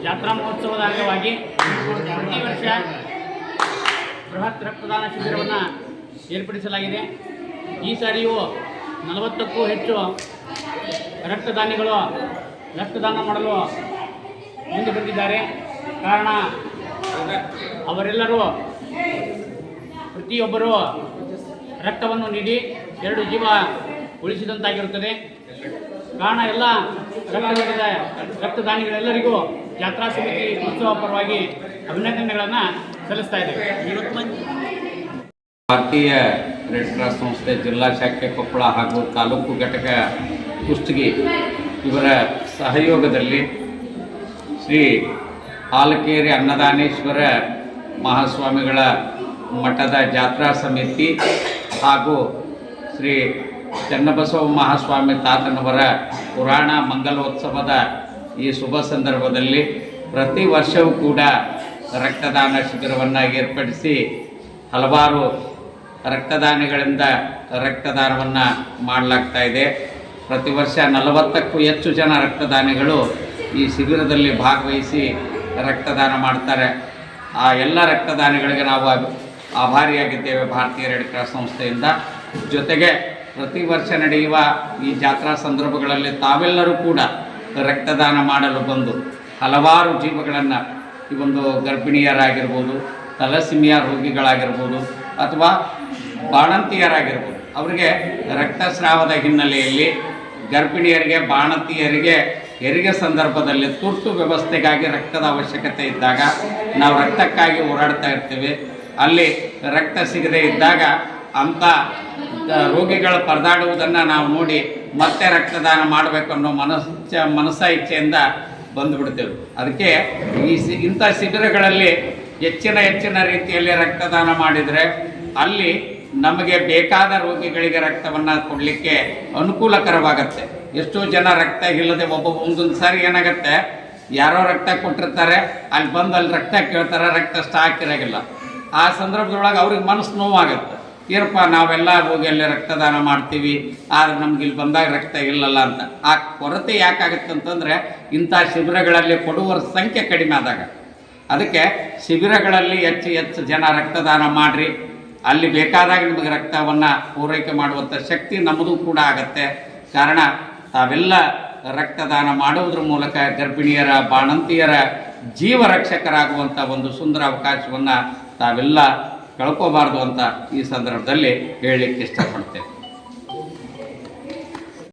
ಜಾತ್ರಾ ಮಹೋತ್ಸವದ ಅಂಗವಾಗಿ ಪ್ರತಿ ವರ್ಷ ಬೃಹತ್ ರಕ್ತದಾನ ಶಿಬಿರವನ್ನು ಏರ್ಪಡಿಸಲಾಗಿದೆ. ಈ ಸಾರಿಯೂ 40ಕ್ಕೂ ಹೆಚ್ಚು ರಕ್ತದಾನಿಗಳು ರಕ್ತದಾನ ಮಾಡಲು ಮುಂದೆ ಬಂದಿದ್ದಾರೆ. ಕಾರಣ ಅವರೆಲ್ಲರೂ ಪ್ರತಿಯೊಬ್ಬರೂ ರಕ್ತವನ್ನು ನೀಡಿ 2 ಜೀವ ಉಳಿಸಿದಂತಾಗಿರುತ್ತದೆ. ಕಾರಣ ಎಲ್ಲ ರಕ್ತದಾನಿಗಳೆಲ್ಲರಿಗೂ ಜಾತ್ರಾ ಸಮಿತಿ ಉತ್ಸವ ಪರವಾಗಿ ಅಭಿನಂದನೆಗಳನ್ನು ಸಲ್ಲಿಸ್ತಾ ಇದ್ದೇವೆ. ಭಾರತೀಯ ರೆಡ್ ಕ್ರಾಸ್ ಸಂಸ್ಥೆ ಜಿಲ್ಲಾ ಶಾಖೆ ಕೊಪ್ಪಳ ಹಾಗೂ ತಾಲೂಕು ಘಟಕ ಕುಷ್ಟಗಿ ಇವರ ಸಹಯೋಗದಲ್ಲಿ ಶ್ರೀ ಹಾಲಕೇರಿ ಅನ್ನದಾನೇಶ್ವರ ಮಹಾಸ್ವಾಮಿಗಳ ಮಠದ ಜಾತ್ರಾ ಸಮಿತಿ ಹಾಗೂ ಶ್ರೀ ಚನ್ನಬಸವ ಮಹಾಸ್ವಾಮಿ ತಾತನವರ ಪುರಾಣ ಮಂಗಲೋತ್ಸವದ ಈ ಶುಭ ಸಂದರ್ಭದಲ್ಲಿ ಪ್ರತಿ ವರ್ಷವೂ ಕೂಡ ರಕ್ತದಾನ ಶಿಬಿರವನ್ನು ಏರ್ಪಡಿಸಿ ಹಲವಾರು ರಕ್ತದಾನಿಗಳಿಂದ ರಕ್ತದಾನವನ್ನು ಮಾಡಲಾಗ್ತಾ ಇದೆ. ಪ್ರತಿ ವರ್ಷ 40ಕ್ಕೂ ಹೆಚ್ಚು ಜನ ರಕ್ತದಾನಿಗಳು ಈ ಶಿಬಿರದಲ್ಲಿ ಭಾಗವಹಿಸಿ ರಕ್ತದಾನ ಮಾಡ್ತಾರೆ. ಆ ಎಲ್ಲ ರಕ್ತದಾನಿಗಳಿಗೆ ನಾವು ಆಭಾರಿಯಾಗಿದ್ದೇವೆ ಭಾರತೀಯ ರೆಡ್ ಕ್ರಾಸ್ ಸಂಸ್ಥೆಯಿಂದ. ಜೊತೆಗೆ ಪ್ರತಿ ವರ್ಷ ನಡೆಯುವ ಈ ಜಾತ್ರಾ ಸಂದರ್ಭಗಳಲ್ಲಿ ತಾವೆಲ್ಲರೂ ಕೂಡ ರಕ್ತದಾನ ಮಾಡಲು ಬಂದು ಹಲವಾರು ಜೀವಗಳನ್ನು, ಈ ಒಂದು ಗರ್ಭಿಣಿಯರಾಗಿರ್ಬೋದು, ತಲಸಿಮಿಯಾ ರೋಗಿಗಳಾಗಿರ್ಬೋದು ಅಥವಾ ಬಾಣಂತಿಯರಾಗಿರ್ಬೋದು, ಅವರಿಗೆ ರಕ್ತಸ್ರಾವದ ಹಿನ್ನೆಲೆಯಲ್ಲಿ ಗರ್ಭಿಣಿಯರಿಗೆ, ಬಾಣಂತಿಯರಿಗೆ ಹೆರಿಗೆ ಸಂದರ್ಭದಲ್ಲಿ ತುರ್ತು ವ್ಯವಸ್ಥೆಗಾಗಿ ರಕ್ತದ ಅವಶ್ಯಕತೆ ಇದ್ದಾಗ ನಾವು ರಕ್ತಕ್ಕಾಗಿ ಹೋರಾಡ್ತಾ ಇರ್ತೀವಿ. ಅಲ್ಲಿ ರಕ್ತ ಸಿಗದೇ ಇದ್ದಾಗ ಅಂಥ ರೋಗಿಗಳು ಪರದಾಡುವುದನ್ನು ನಾವು ನೋಡಿ ಮತ್ತೆ ರಕ್ತದಾನ ಮಾಡಬೇಕು ಅನ್ನೋ ಮನಸ್ಸ ಇಚ್ಛೆಯಿಂದ ಬಂದುಬಿಡ್ತೇವೆ. ಅದಕ್ಕೆ ಇಂಥ ಶಿಬಿರಗಳಲ್ಲಿ ಹೆಚ್ಚಿನ ರೀತಿಯಲ್ಲಿ ರಕ್ತದಾನ ಮಾಡಿದರೆ ಅಲ್ಲಿ ನಮಗೆ ಬೇಕಾದ ರೋಗಿಗಳಿಗೆ ರಕ್ತವನ್ನು ಕೊಡಲಿಕ್ಕೆ ಅನುಕೂಲಕರವಾಗತ್ತೆ. ಎಷ್ಟೋ ಜನ ರಕ್ತ ಇಲ್ಲದೆ ಒಂದೊಂದು ಸಾರಿ ಏನಾಗುತ್ತೆ, ಯಾರೋ ರಕ್ತ ಕೊಟ್ಟಿರ್ತಾರೆ, ಅಲ್ಲಿ ಬಂದು ಅಲ್ಲಿ ರಕ್ತ ಕೇಳ್ತಾರೆ, ರಕ್ತ ಸ್ಟಾಕ್ ಇರೋಂಗಿಲ್ಲ. ಆ ಸಂದರ್ಭದೊಳಗೆ ಅವ್ರಿಗೆ ಮನಸ್ಸು ನೋವಾಗುತ್ತೆ. ಏನಪ್ಪ ನಾವೆಲ್ಲ ಹೋಗಿ ಅಲ್ಲಿ ರಕ್ತದಾನ ಮಾಡ್ತೀವಿ, ಆದರೆ ನಮ್ಗೆ ಇಲ್ಲಿ ಬಂದಾಗ ರಕ್ತ ಇಲ್ಲಲ್ಲ ಅಂತ. ಆ ಕೊರತೆ ಯಾಕಾಗುತ್ತೆ ಅಂತಂದರೆ ಇಂಥ ಶಿಬಿರಗಳಲ್ಲಿ ಕೊಡುವರ ಸಂಖ್ಯೆ ಕಡಿಮೆ ಆದಾಗ. ಅದಕ್ಕೆ ಶಿಬಿರಗಳಲ್ಲಿ ಹೆಚ್ಚು ಜನ ರಕ್ತದಾನ ಮಾಡಿರಿ. ಅಲ್ಲಿ ಬೇಕಾದಾಗ ನಿಮಗೆ ರಕ್ತವನ್ನು ಪೂರೈಕೆ ಮಾಡುವಂಥ ಶಕ್ತಿ ನಮ್ಮದು ಕೂಡ ಆಗತ್ತೆ. ಕಾರಣ ತಾವೆಲ್ಲ ರಕ್ತದಾನ ಮಾಡುವುದ್ರ ಮೂಲಕ ಗರ್ಭಿಣಿಯರ, ಬಾಣಂತಿಯರ ಜೀವ ರಕ್ಷಕರಾಗುವಂಥ ಒಂದು ಸುಂದರ ಅವಕಾಶವನ್ನು ತಾವೆಲ್ಲ ಕಳ್ಕೋಬಾರ್ದು ಅಂತ ಈ ಸಂದರ್ಭದಲ್ಲಿ ಹೇಳಲಿಕ್ಕೆ ಇಷ್ಟಪಡ್ತೇವೆ.